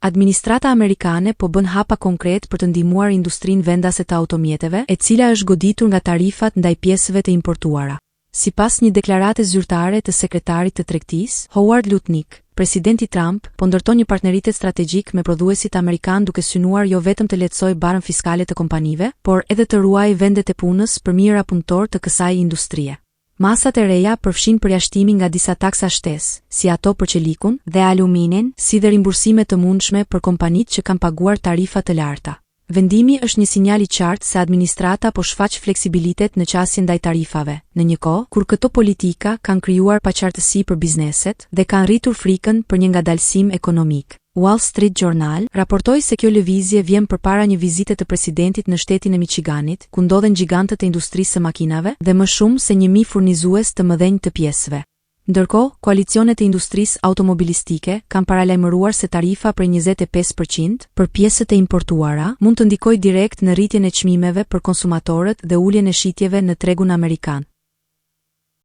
Administrata amerikane po bën hapa konkret për të ndihmuar industrinë vendase të automjeteve, e cila është goditur nga tarifat ndaj pjesëve të importuara. Sipas një deklarate zyrtare të sekretarit të tregtisë, Howard Lutnick, presidenti Trump po ndërton një partneritet strategjik me prodhuesit amerikan duke synuar jo vetëm të lehtësojë barën fiskale të kompanive, por edhe të ruajë vendet e punës për mijëra punëtor të kësaj industrie. Masat e reja përfshin përjashtimin nga disa taksa shtesë, si ato për qelikun dhe aluminin, si dhe rimbursime të mundshme për kompanitë që kanë paguar tarifa të larta. Vendimi është një sinjal i qartë se administrata po shfaq fleksibilitet në qasje ndaj tarifave, në një kohë kur këto politika kanë krijuar paqartësi për bizneset dhe kanë rritur frikën për një ngadalësim ekonomik. Wall Street Journal raportoi se kjo lëvizje vjen përpara një vizite të presidentit në shtetin e Michiganit, ku ndodhen gjigantët e industrisë së makinave dhe më shumë se 1000 furnizues të mëdhenj të pjesëve. Ndërkohë, koalicionet e industrisë automobilistike kanë paralajmëruar se tarifa për 25% për pjesët e importuara mund të ndikojë direkt në rritjen e çmimeve për konsumatorët dhe uljen e shitjeve në tregun amerikan.